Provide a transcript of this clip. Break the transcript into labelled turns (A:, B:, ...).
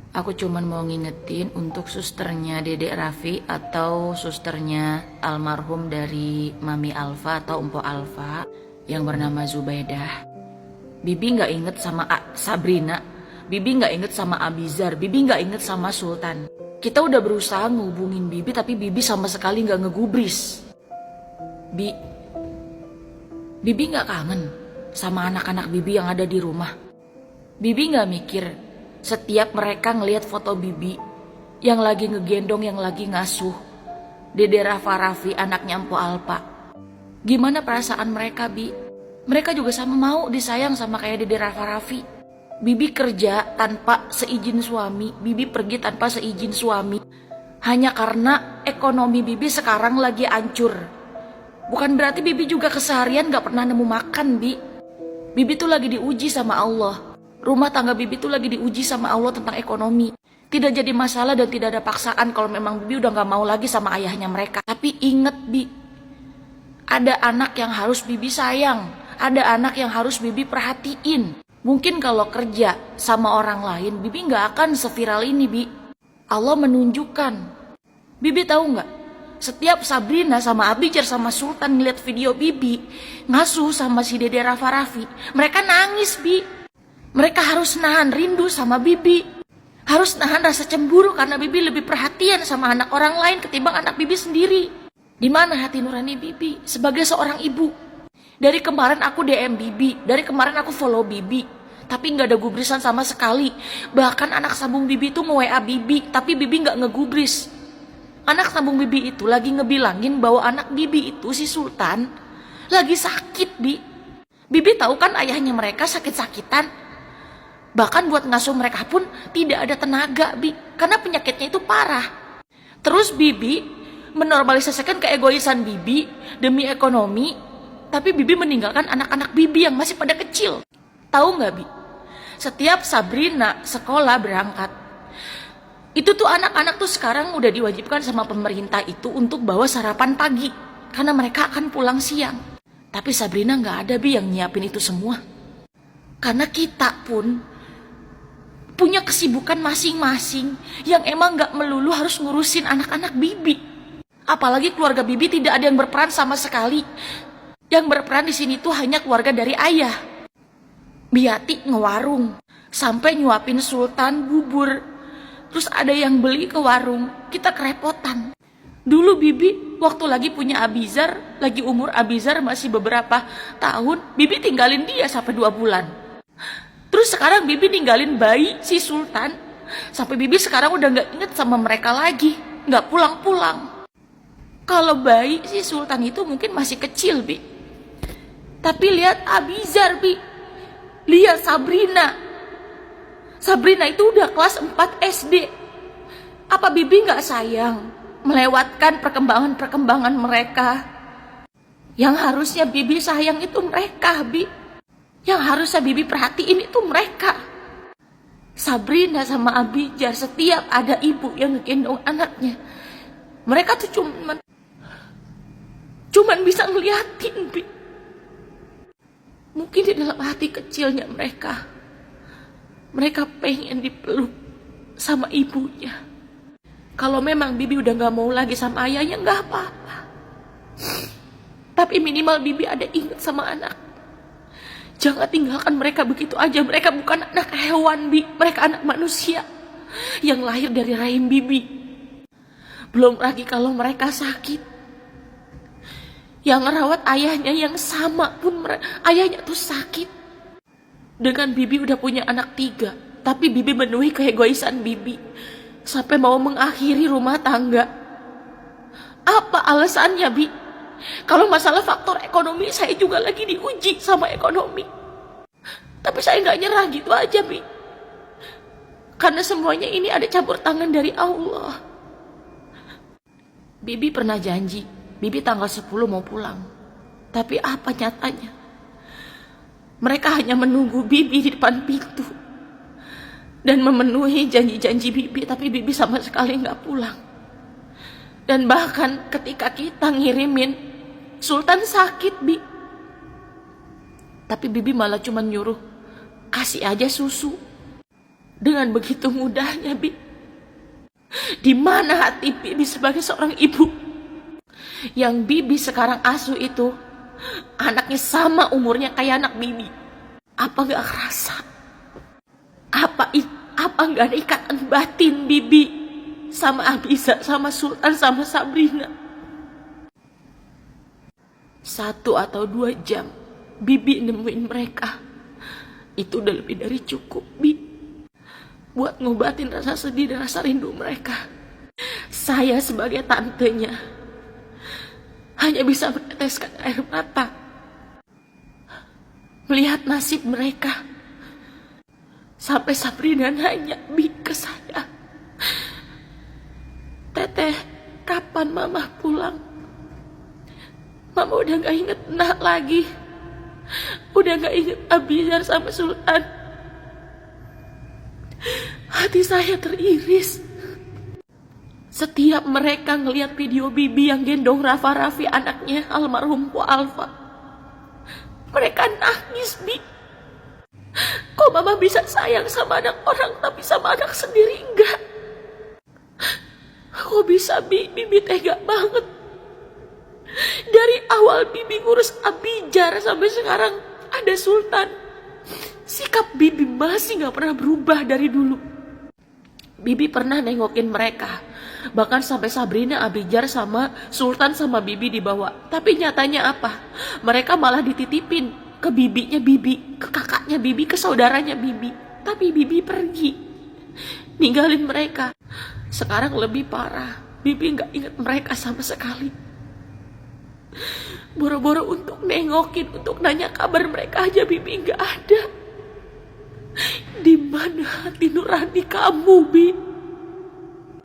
A: Aku cuman mau ngingetin untuk susternya Dedek Raffi atau susternya almarhum dari Mami Alfa atau Empo Alfa yang bernama Zubaidah. Bibi nggak inget sama Sabrina, Bibi nggak inget sama Abizar, Bibi nggak inget sama Sultan. Kita udah berusaha ngehubungin Bibi tapi Bibi sama sekali nggak ngegubris. Bibi nggak kangen sama anak-anak Bibi yang ada di rumah. Bibi nggak mikir setiap mereka ngelihat foto Bibi yang lagi ngegendong, yang lagi ngasuh Dede Rafa Raffi, anaknya Empo Alpa. Gimana perasaan mereka, Bi? Mereka juga sama mau disayang sama kayak Dede Rafa Raffi. Bibi kerja tanpa seizin suami, Bibi pergi tanpa seizin suami, hanya karena ekonomi Bibi sekarang lagi hancur. Bukan berarti Bibi juga keseharian gak pernah nemu makan, Bi. Bibi tuh lagi diuji sama Allah. Rumah tangga Bibi tuh lagi diuji sama Allah tentang ekonomi. Tidak jadi masalah dan tidak ada paksaan kalau memang Bibi udah gak mau lagi sama ayahnya mereka. Tapi inget, Bi, ada anak yang harus Bibi sayang, ada anak yang harus Bibi perhatiin. Mungkin kalau kerja sama orang lain, Bibi gak akan seviral ini, Bi. Allah menunjukkan. Bibi tahu gak? Setiap Sabrina sama Abijar sama Sultan ngeliat video Bibi ngasuh sama si Dede Rafa Raffi, mereka nangis, Bi. Mereka harus nahan rindu sama Bibi, harus nahan rasa cemburu karena Bibi lebih perhatian sama anak orang lain ketimbang anak Bibi sendiri. Di mana hati nurani Bibi sebagai seorang ibu? Dari kemarin aku DM Bibi, dari kemarin aku follow Bibi, tapi nggak ada gubrisan sama sekali. Bahkan anak sambung Bibi itu nge-WA Bibi, tapi Bibi nggak ngegubris. Anak sambung Bibi itu lagi ngebilangin bahwa anak Bibi itu si Sultan lagi sakit, Bi. Bibi tahu kan ayahnya mereka sakit-sakitan. Bahkan buat ngasuh mereka pun tidak ada tenaga, Bi, karena penyakitnya itu parah. Terus Bibi menormalisasikan keegoisan Bibi demi ekonomi, tapi Bibi meninggalkan anak-anak Bibi yang masih pada kecil. Tahu nggak, Bi? Setiap Sabrina sekolah berangkat, itu tuh anak-anak tuh sekarang udah diwajibkan sama pemerintah itu untuk bawa sarapan pagi, karena mereka akan pulang siang. Tapi Sabrina nggak ada, Bi, yang nyiapin itu semua. Karena kita pun punya kesibukan masing-masing yang emang gak melulu harus ngurusin anak-anak Bibi. Apalagi keluarga Bibi tidak ada yang berperan sama sekali. Yang berperan di sini tuh hanya keluarga dari ayah. Biati ngewarung, sampai nyuapin Sultan bubur. Terus ada yang beli ke warung, kita kerepotan. Dulu Bibi waktu lagi punya Abizar, lagi umur Abizar masih beberapa tahun, Bibi tinggalin dia sampai 2 bulan. Terus sekarang Bibi ninggalin bayi si Sultan, sampai Bibi sekarang udah gak inget sama mereka lagi, gak pulang-pulang. Kalau bayi si Sultan itu mungkin masih kecil, Bi. Tapi lihat Abizar, Bi. Lihat Sabrina. Sabrina itu udah kelas 4 SD. Apa Bibi gak sayang melewatkan perkembangan-perkembangan mereka? Yang harusnya Bibi sayang itu mereka, Bi. Yang harusnya Bibi perhatiin itu mereka. Sabrina sama Abijar, setiap ada ibu yang ngegendong anaknya, mereka tuh cuman bisa ngeliatin, Bi. Mungkin di dalam hati kecilnya mereka pengen dipeluk sama ibunya. Kalau memang Bibi udah gak mau lagi sama ayahnya, gak apa-apa. Tapi minimal Bibi ada ingat sama anak. Jangan tinggalkan mereka begitu aja. Mereka bukan anak hewan, Bi. Mereka anak manusia yang lahir dari rahim Bibi. Belum lagi kalau mereka sakit, yang ngerawat ayahnya yang sama pun ayahnya tuh sakit. Dengan Bibi udah punya anak 3, tapi Bibi menuhi keegoisan Bibi sampai mau mengakhiri rumah tangga. Apa alasannya, Bi? Kalau masalah faktor ekonomi, saya juga lagi diuji sama ekonomi. Tapi saya gak nyerah gitu aja, Bi. Karena semuanya ini ada campur tangan dari Allah. Bibi pernah janji, Bibi tanggal 10 mau pulang. Tapi apa nyatanya? Mereka hanya menunggu Bibi di depan pintu dan memenuhi janji-janji Bibi, tapi Bibi sama sekali gak pulang. Dan bahkan ketika kita ngirimin Sultan sakit, Bi, tapi Bibi malah cuma nyuruh kasih aja susu. Dengan begitu mudahnya, Bi. Di mana hati Bibi sebagai seorang ibu? Yang Bibi sekarang asuh itu anaknya sama umurnya kayak anak Bibi. Apa gak kerasa? Apa gak ada ikatan batin Bibi sama Abiza, sama Sultan, sama Sabrina? 1 atau 2 jam Bibi nemuin mereka, itu udah lebih dari cukup, Bi, buat ngobatin rasa sedih dan rasa rindu mereka. Saya sebagai tantenya hanya bisa meneteskan air mata melihat nasib mereka. Sampai Sabrina nanya, Bi, ke saya, "Teteh, kapan Mama pulang? Mama udah gak inget Nak lagi. Udah gak inget Abizar sama Sultan." Hati saya teriris. Setiap mereka ngelihat video Bibi yang gendong Rafa Raffi, anaknya almarhum Po Alfa, mereka nangis, Bi. Kok Mama bisa sayang sama anak orang tapi sama anak sendiri enggak? Kok bisa, Bi? Bibi tega banget. Dari awal Bibi ngurus Abijar sampai sekarang ada Sultan, sikap Bibi masih gak pernah berubah dari dulu. Bibi pernah nengokin mereka, bahkan sampai Sabrina, Abijar, sama Sultan sama Bibi dibawa. Tapi nyatanya apa? Mereka malah dititipin ke bibinya Bibi, ke kakaknya Bibi, ke saudaranya Bibi. Tapi Bibi pergi, ninggalin mereka. Sekarang lebih parah, Bibi gak inget mereka sama sekali. Boro-boro untuk nengokin, untuk nanya kabar mereka aja Bibi gak ada. Di mana hati nurani kamu, Bi?